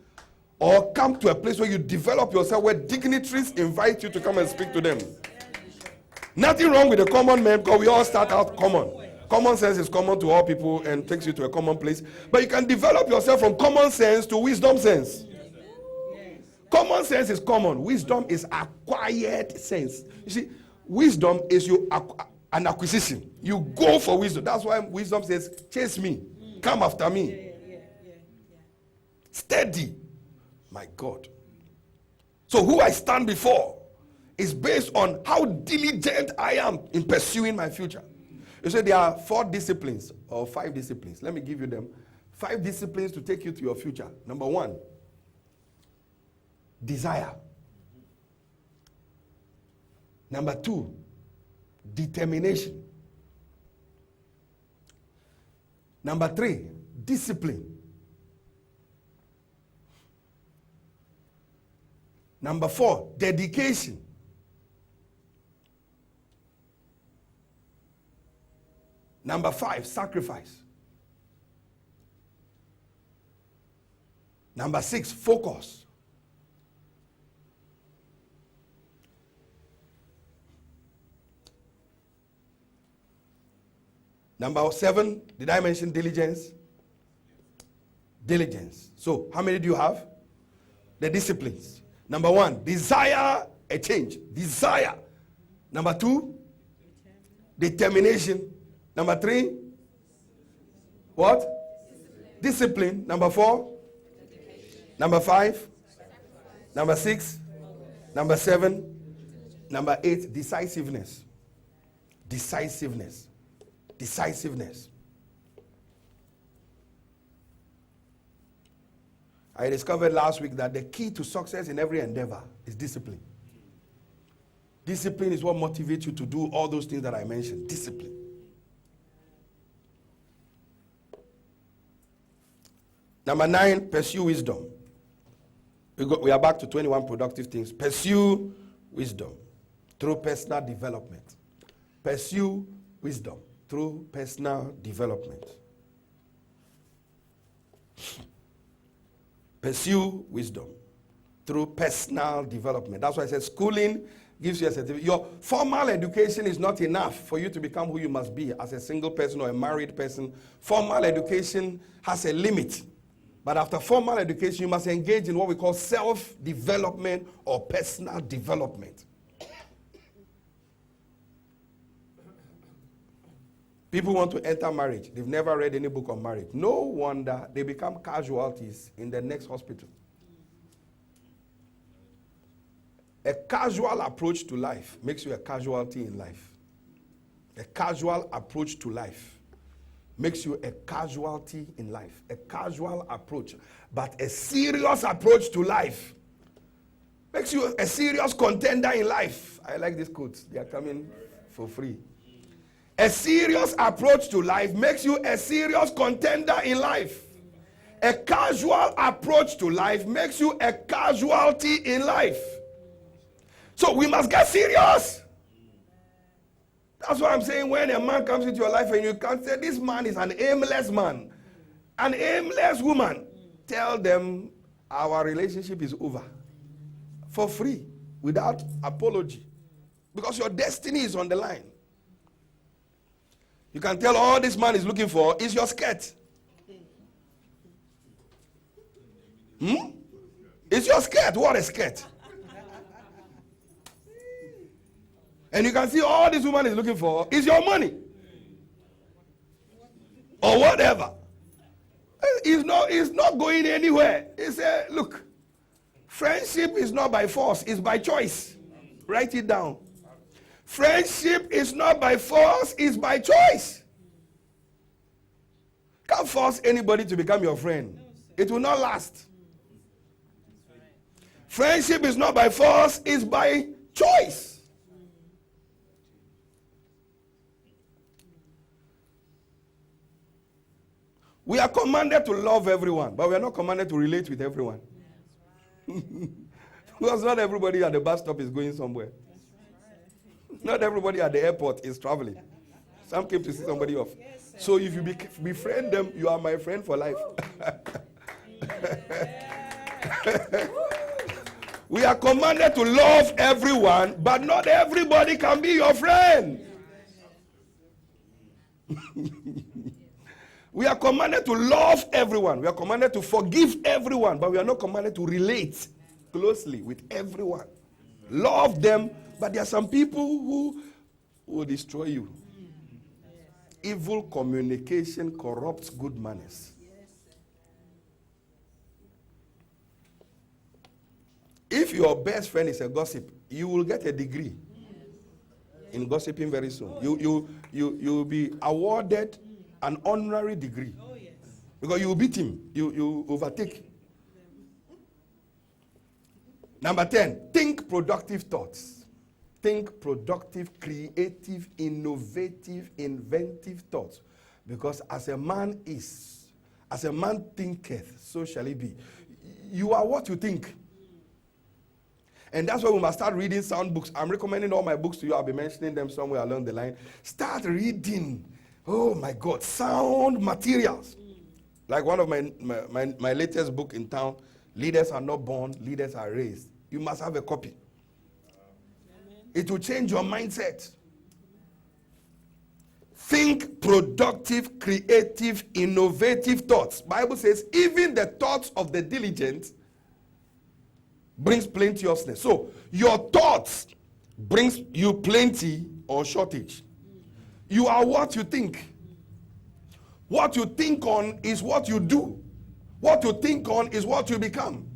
or come to a place where you develop yourself, where dignitaries invite you to come and speak to them. Nothing wrong with the common men, because we all start out common. Common sense is common to all people and takes you to a common place. But you can develop yourself from common sense to wisdom sense. Common sense is common. Wisdom is acquired sense. You see, wisdom is an acquisition. You go for wisdom. That's why wisdom says, chase me. Come after me. Steady. My God. So who I stand before is based on how diligent I am in pursuing my future. You say there are 4 disciplines or 5 disciplines. Let me give you them. 5 disciplines to take you to your future. Number 1, desire. Number 2, determination. Number 3, discipline. Number 4, dedication. Number 5, sacrifice. Number 6, focus. Number 7, did I mention diligence? Diligence. So, how many do you have? The disciplines. Number 1, desire a change. Desire. Number 2, determination. Number 3, what? Discipline. Number 4, number 5, number 6, number 7, number 8, decisiveness. Decisiveness. Decisiveness. I discovered last week that the key to success in every endeavor is discipline. Discipline is what motivates you to do all those things that I mentioned. Discipline. Number 9, pursue wisdom. We are back to 21 productive things. Pursue wisdom through personal development. Pursue wisdom through personal development. Pursue wisdom through personal development. That's why I said schooling gives you a certificate. Your formal education is not enough for you to become who you must be as a single person or a married person. Formal education has a limit. But after formal education, you must engage in what we call self-development or personal development. People want to enter marriage. They've never read any book on marriage. No wonder they become casualties in the next hospital. A casual approach to life makes you a casualty in life. A casual approach to life makes you a casualty in life. A casual approach. But a serious approach to life makes you a serious contender in life. I like these quotes. They are coming for free. A serious approach to life makes you a serious contender in life. A casual approach to life makes you a casualty in life. So we must get serious. That's what I'm saying. When a man comes into your life and you can't say, this man is an aimless man, an aimless woman, tell them our relationship is over. For free, without apology. Because your destiny is on the line. You can tell all this man is looking for is your skirt. It's your skirt. What a skirt. And you can see all this woman is looking for is your money. Or whatever. It's not going anywhere. He said, look, friendship is not by force, it's by choice. Write it down. Friendship is not by force, it's by choice. Can't force anybody to become your friend. It will not last. Friendship is not by force, it's by choice. We are commanded to love everyone, but we are not commanded to relate with everyone. Because not everybody at the bus stop is going somewhere. Not everybody at the airport is traveling. Some came to see somebody off. So if you befriend them, you are my friend for life. We are commanded to love everyone, but not everybody can be your friend. We are commanded to love everyone. We are commanded to forgive everyone, but we are not commanded to relate closely with everyone. Love them, but there are some people who will destroy you. Evil communication corrupts good manners. If your best friend is a gossip, you will get a degree in gossiping very soon. You will be awarded an honorary degree. Because you will beat him. You overtake. Number 10, think productive thoughts. Think productive, creative, innovative, inventive thoughts. Because as a man thinketh, so shall he be. You are what you think. And that's why we must start reading sound books. I'm recommending all my books to you. I'll be mentioning them somewhere along the line. Start reading. Oh my God, sound materials. Like one of my latest book in town, Leaders Are Not Born, Leaders Are Raised. You must have a copy. It will change your mindset. Think productive, creative, innovative thoughts. Bible says, even the thoughts of the diligent brings plenteousness. So, your thoughts brings you plenty or shortage. You are what you think. What you think on is what you do. What you think on is what you become.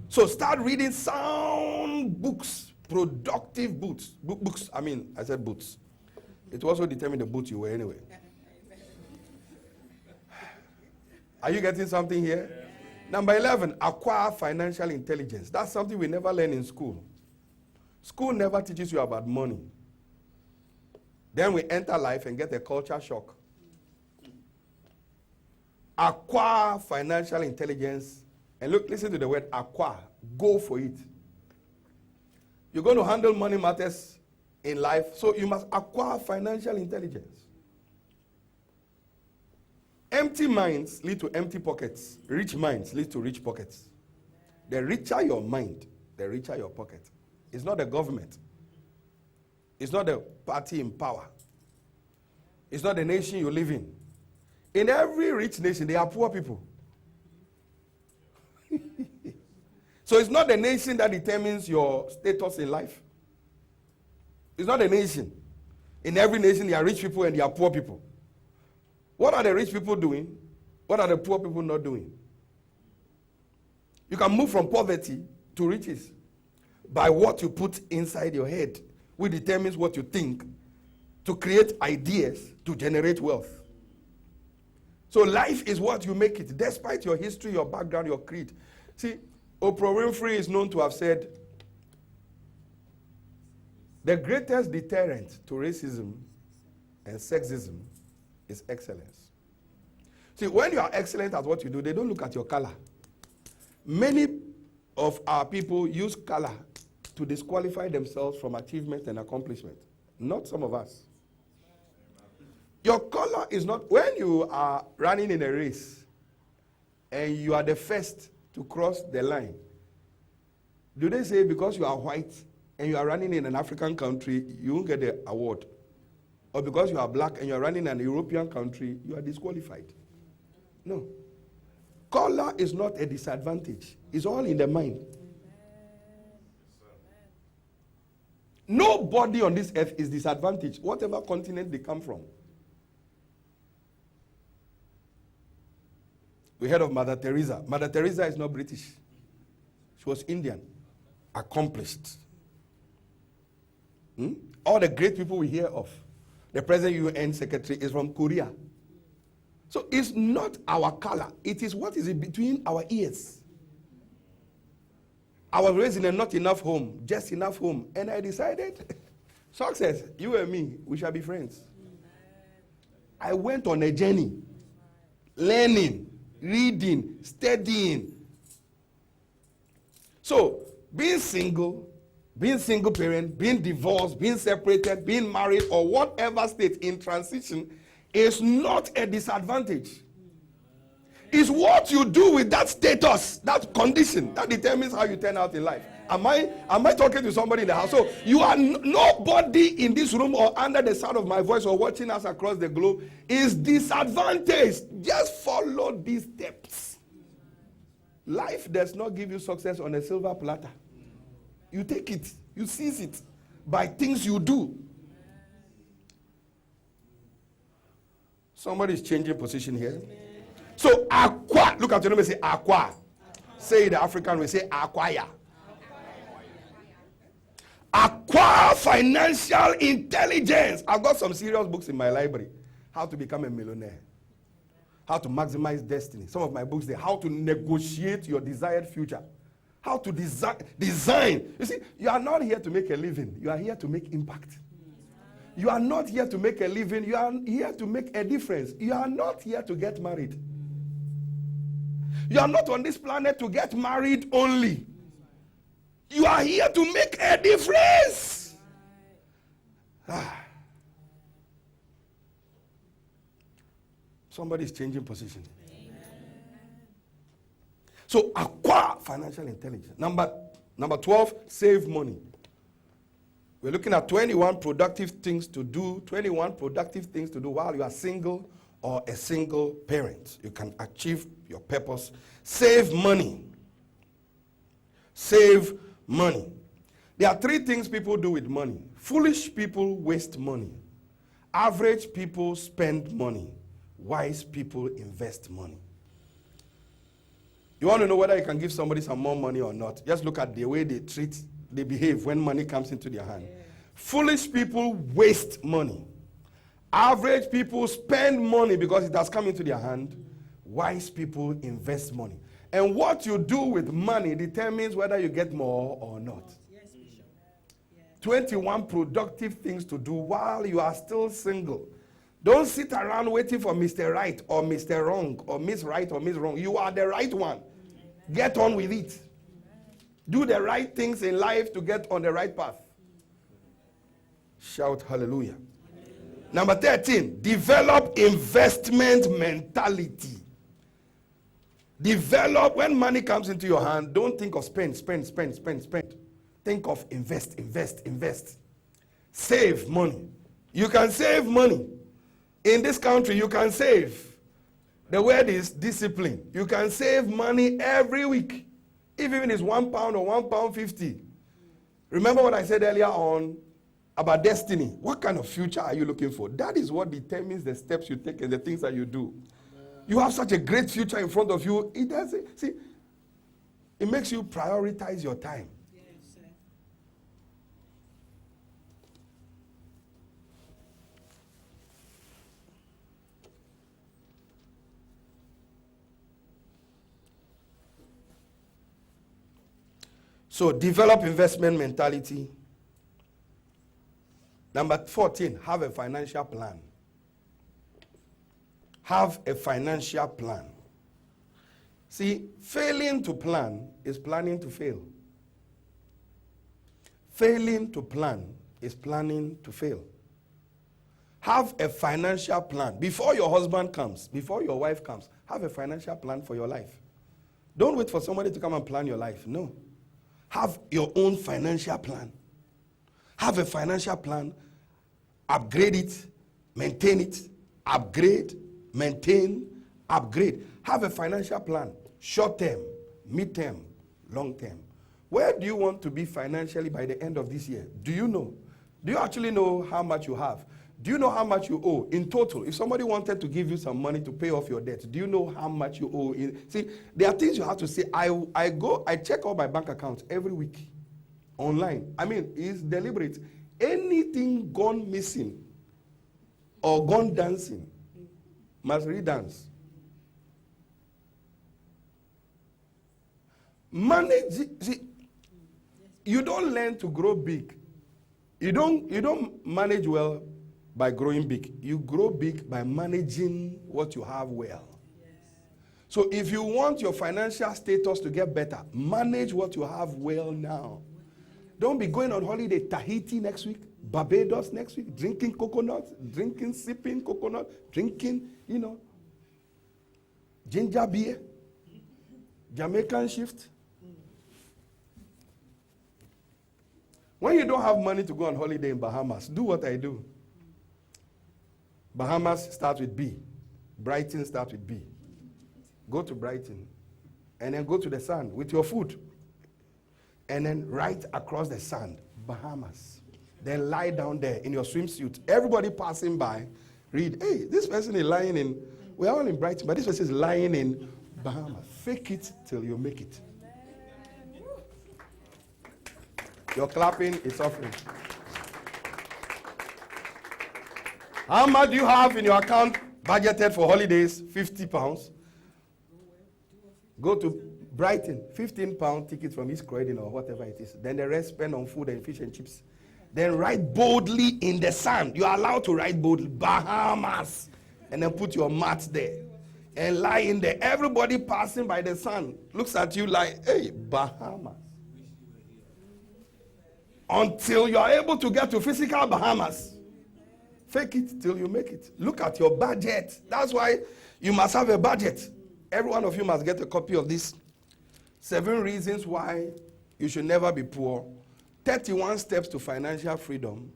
So start reading sound books, productive books. I said boots. It also determined the boot you wear anyway. Are you getting something here? Yeah. Number 11, acquire financial intelligence. That's something we never learn in school. School never teaches you about money. Then we enter life and get a culture shock. Acquire financial intelligence And look, listen to the word acquire. Go for it. You're going to handle money matters in life, so you must acquire financial intelligence. Empty minds lead to empty pockets. Rich minds lead to rich pockets. The richer your mind, the richer your pocket. It's not the government. It's not the party in power. It's not the nation you live in. In every rich nation, there are poor people. So it's not the nation that determines your status in life. It's not the nation. In every nation, there are rich people and there are poor people. What are the rich people doing? What are the poor people not doing? You can move from poverty to riches by what you put inside your head, which determines what you think, to create ideas to generate wealth. So life is what you make it, despite your history, your background, your creed. See, Oprah Winfrey is known to have said, the greatest deterrent to racism and sexism is excellence. See, when you are excellent at what you do, they don't look at your color. Many of our people use color to disqualify themselves from achievement and accomplishment. Not some of us. Your color is not, when you are running in a race and you are the first to cross the line, do they say because you are white and you are running in an African country, you won't get the award? Or because you are black and you are running in an European country, you are disqualified? No. Color is not a disadvantage. It's all in the mind. Nobody on this earth is disadvantaged, whatever continent they come from. We heard of Mother Teresa. Mother Teresa is not British. She was Indian. Accomplished. All the great people we hear of. The present UN secretary is from Korea. So it's not our color. It is what is in between our ears. I was raised in a not enough home, just enough home. And I decided, success, you and me, we shall be friends. I went on a journey, learning, reading, studying. So, being single parent, being divorced, being separated, being married, or whatever state in transition is not a disadvantage. It's what you do with that status, that condition, that determines how you turn out in life. Am I talking to somebody in the house? So you are nobody in this room or under the sound of my voice or watching us across the globe is disadvantaged. Just follow these steps. Life does not give you success on a silver platter. You take it, you seize it by things you do. Somebody is changing position here. So acquire. Look at your name and say acquire. Say the African way, say acquire. Acquire financial intelligence. I've got some serious books in my library. How to become a millionaire. How to maximize destiny. Some of my books there. How to negotiate your desired future. How to design. You see, you are not here to make a living. You are here to make impact. You are not here to make a living. You are here to make a difference. You are not here to get married. You are not on this planet to get married only. You are here to make a difference. Somebody is changing position. So acquire financial intelligence. Number 12, save money. We're looking at 21 productive things to do. 21 productive things to do while you are single or a single parent. You can achieve your purpose. Save money. Save money. There are 3 things people do with money. Foolish people waste money. Average people spend money. Wise people invest money. You want to know whether you can give somebody some more money or not? Just look at the way they behave when money comes into their hand. Yeah. Foolish people waste money. Average people spend money because it has come into their hand. Wise people invest money. And what you do with money determines whether you get more or not. Yes, Bishop. Yeah. 21 productive things to do while you are still single. Don't sit around waiting for Mr. Right or Mr. Wrong or Miss Right or Miss Wrong. You are the right one. Get on with it. Do the right things in life to get on the right path. Shout hallelujah. Number 13, develop investment mentality. Develop, when money comes into your hand, don't think of spend. Think of invest. Save money. You can save money. In this country, you can save. The word is discipline. You can save money every week. Even if it's £1 or £1.50. Remember what I said earlier on about destiny. What kind of future are you looking for? That is what determines the steps you take and the things that you do. You have such a great future in front of you. It doesn't, see, it makes you prioritize your time. Yes, sir. So develop investment mentality. Number 14, have a financial plan. Have a financial plan. See, failing to plan is planning to fail. Failing to plan is planning to fail. Have a financial plan. Before your husband comes, before your wife comes, have a financial plan for your life. Don't wait for somebody to come and plan your life. No. Have your own financial plan. Have a financial plan. Upgrade it. Maintain it. Upgrade. Maintain. Upgrade. Have a financial plan. Short term, mid term, long term. Where do you want to be financially by the end of this year? Do you know? Do you actually know how much you have? Do you know how much you owe in total? If somebody wanted to give you some money to pay off your debt, do you know how much you owe? See, there are things you have to say. I check all my bank accounts every week online. I mean, it's deliberate. Anything gone missing or gone dancing must redance. Manage. See, you don't learn to grow big. You don't manage well by growing big. You grow big by managing what you have well. Yes. So if you want your financial status to get better, manage what you have well now. Don't be going on holiday Tahiti next week, Barbados next week, drinking coconut, sipping coconut, drinking, ginger beer, Jamaican shift. When you don't have money to go on holiday in Bahamas, do what I do. Bahamas starts with B. Brighton starts with B. Go to Brighton. And then go to the sand with your food. And then right across the sand, Bahamas. Then lie down there in your swimsuit. Everybody passing by, read, hey, this person is lying in, we're all in Brighton, but this person is lying in Bahamas. Fake it till you make it. Your clapping is offering. How much do you have in your account budgeted for holidays? £50. Go to Brighton, £15 ticket from East Croydon or whatever it is. Then the rest spend on food and fish and chips. Then write boldly in the sand. You are allowed to write boldly, Bahamas. And then put your mat there. And lie in there. Everybody passing by the sand looks at you like, hey, Bahamas. Until you are able to get to physical Bahamas. Fake it till you make it. Look at your budget. That's why you must have a budget. Every one of you must get a copy of this. 7 reasons why you should never be poor. 31 steps to financial freedom.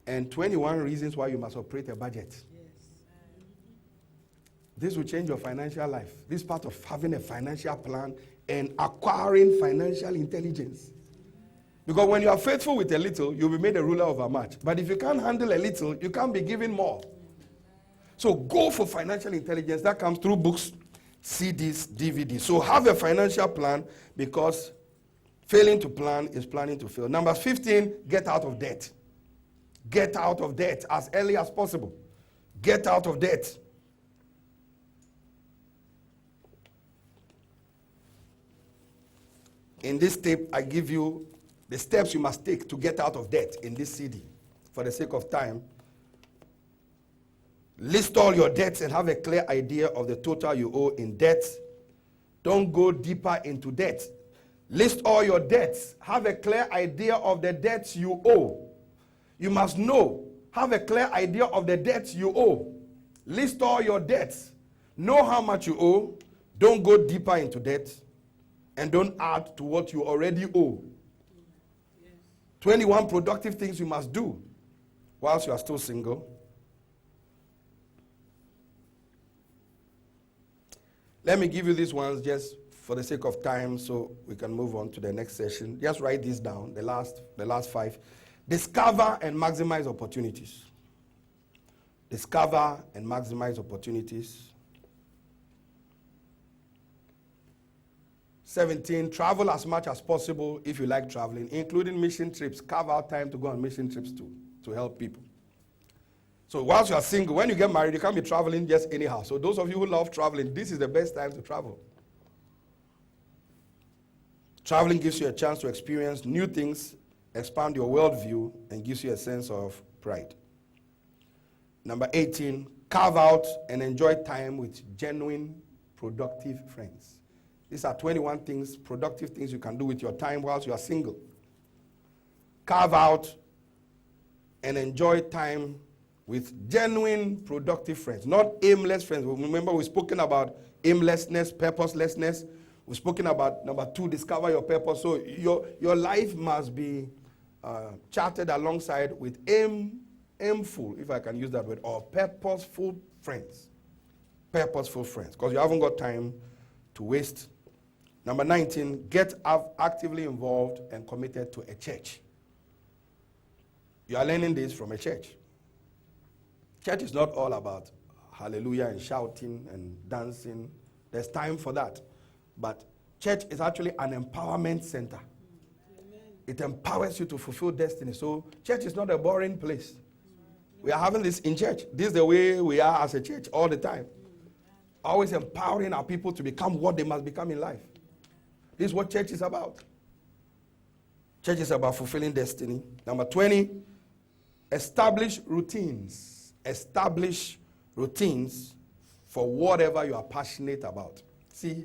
And 21 reasons why you must operate a budget. Yes. This will change your financial life. This is part of having a financial plan and acquiring financial intelligence. Because when you are faithful with a little, you'll be made a ruler over much. But if you can't handle a little, you can't be given more. So go for financial intelligence. That comes through books, CDs, DVDs. So have a financial plan, because failing to plan is planning to fail. Number 15, get out of debt. Get out of debt as early as possible. Get out of debt. In this tape, I give you the steps you must take to get out of debt in this CD. For the sake of time, list all your debts and have a clear idea of the total you owe in debt Don't go deeper into debt. List all your debts. Have a clear idea of the debts you owe. You must know. Have a clear idea of the debts you owe. List all your debts. Know how much you owe. Don't go deeper into debt. And don't add to what you already owe. 21 productive things you must do whilst you are still single. Let me give you these ones just for the sake of time so we can move on to the next session. Just write these down, the last 5. Discover and maximize opportunities. Discover and maximize opportunities. 17, travel as much as possible if you like traveling, including mission trips. Carve out time to go on mission trips too, to help people. So whilst you are single, when you get married, you can't be traveling just anyhow. So those of you who love traveling, this is the best time to travel. Traveling gives you a chance to experience new things, expand your worldview, and gives you a sense of pride. Number 18, carve out and enjoy time with genuine, productive friends. These are 21 things, productive things you can do with your time whilst you are single. Carve out and enjoy time with genuine, productive friends, not aimless friends. Remember, we've spoken about aimlessness, purposelessness. We've spoken about number 2, discover your purpose. So your life must be charted alongside with aimful, if I can use that word, or purposeful friends. Purposeful friends, because you haven't got time to waste. Number 19, get actively involved and committed to a church. You are learning this from a church. Church is not all about hallelujah and shouting and dancing. There's time for that. But church is actually an empowerment center. Amen. It empowers you to fulfill destiny. So church is not a boring place. We are having this in church. This is the way we are as a church all the time. Always empowering our people to become what they must become in life. This is what church is about. Church is about fulfilling destiny. Number 20, establish routines. Establish routines for whatever you are passionate about. See,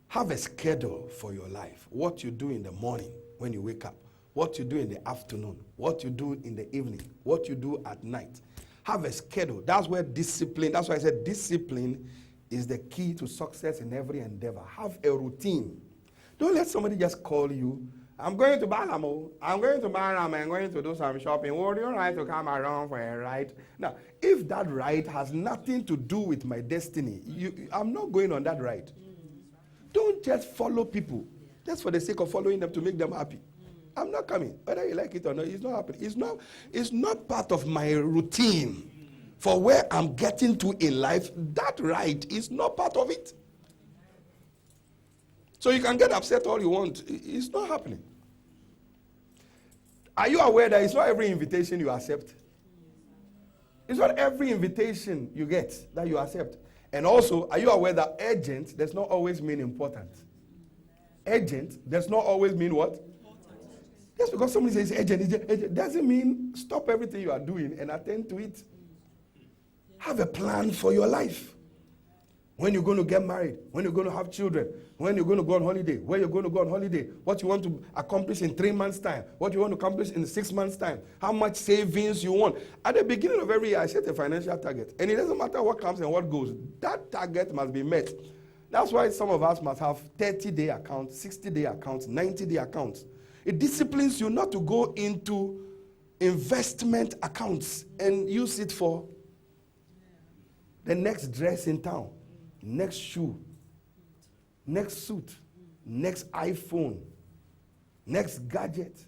have a schedule for your life. What you do in the morning when you wake up. What you do in the afternoon. What you do in the evening. What you do at night. Have a schedule. That's where discipline, that's why I said discipline is the key to success in every endeavor. Have a routine. Don't let somebody just call you. I'm going to Balamo. I'm going to Baram. I'm going to do some shopping. Would you like to come around for a ride? Now, if that ride has nothing to do with my destiny, I'm not going on that ride. Don't just follow people just for the sake of following them to make them happy. I'm not coming. Whether you like it or not, it's not happening. It's not part of my routine for where I'm getting to in life. That ride is not part of it. So you can get upset all you want. It's not happening. Are you aware that it's not every invitation you accept? It's not every invitation you get that you accept. And also, are you aware that urgent does not always mean important? Urgent does not always mean what? Just because somebody says urgent doesn't mean stop everything you are doing and attend to it. Have a plan for your life. When you're going to get married, when you're going to have children, when you're going to go on holiday, where you're going to go on holiday, what you want to accomplish in 3 months' time, what you want to accomplish in 6 months' time, how much savings you want. At the beginning of every year, I set a financial target. And it doesn't matter what comes and what goes. That target must be met. That's why some of us must have 30-day accounts, 60-day accounts, 90-day accounts. It disciplines you not to go into investment accounts and use it for the next dress in town, next shoe, next suit, next iPhone, next gadget.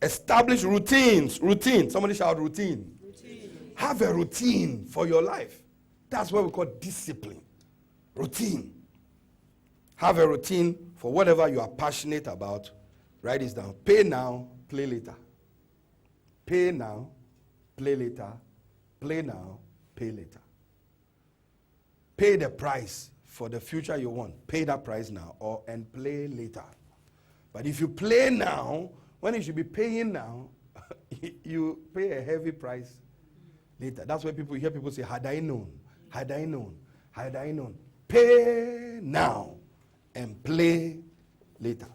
Establish routines. Routine. Somebody shout routine. Routine. Have a routine for your life. That's what we call discipline. Routine. Have a routine for whatever you are passionate about. Write this down. Pay now, play later. Pay now, play later. Play now, pay later. Pay the price for the future you want. Pay that price now and play later. But if you play now, when you should be paying now, you pay a heavy price Later. That's why you hear people say, had I known, had I known, had I known. Pay now and play later.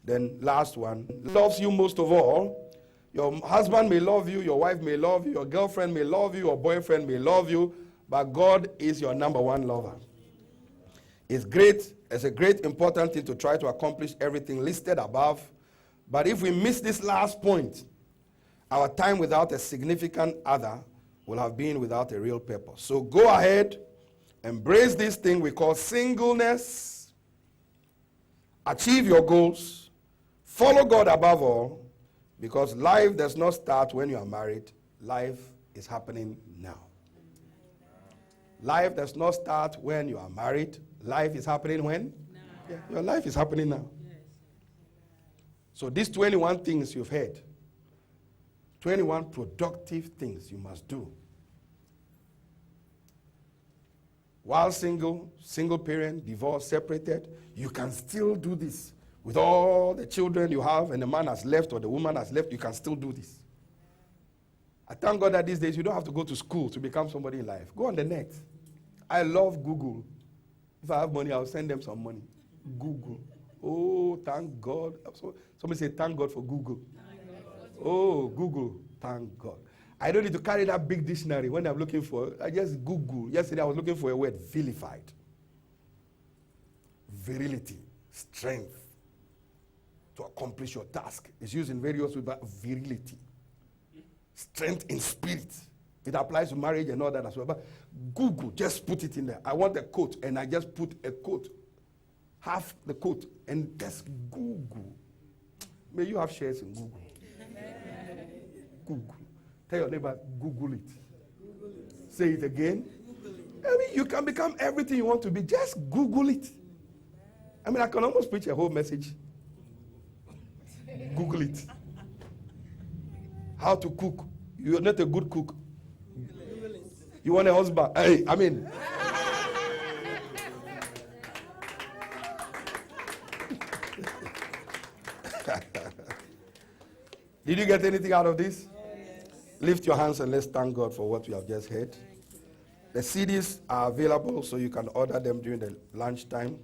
Then last one, loves you most of all. Your husband may love you, your wife may love you, your girlfriend may love you, your boyfriend may love you, but God is your number one lover. It's great. It's a great important thing to try to accomplish everything listed above. But if we miss this last point, our time without a significant other will have been without a real purpose. So go ahead, embrace this thing we call singleness, achieve your goals, follow God above all, because life does not start when you are married. Life is happening now. Life does not start when you are married. Life is happening when? Now. Yeah, your life is happening now. Yes. So these 21 things you've heard, 21 productive things you must do. While single parent, divorced, separated, you can still do this. With all the children you have and the man has left or the woman has left, you can still do this. I thank God that these days you don't have to go to school to become somebody in life. Go on the net. I love Google. If I have money, I'll send them some money. Google. Oh, thank God. Somebody say, thank God for Google. Oh, Google. Thank God. I don't need to carry that big dictionary when I'm looking for. I just Google. Yesterday I was looking for a word, vilified. Virility, strength to accomplish your task. It's used in various ways, but virility. Strength in spirit. It applies to marriage and all that as well. But Google, just put it in there. I want a coat, and I just put a coat. Half the coat, and just Google. May you have shares in Google. Google. Tell your neighbor, Google it. Google it. Say it again. I mean, you can become everything you want to be. Just Google it. I mean, I can almost preach a whole message. Google it. How to cook. You're not a good cook. You want a husband? Hey, I mean. Did you get anything out of this? Yes. Lift your hands and let's thank God for what we have just heard. The CDs are available, so you can order them during the lunchtime.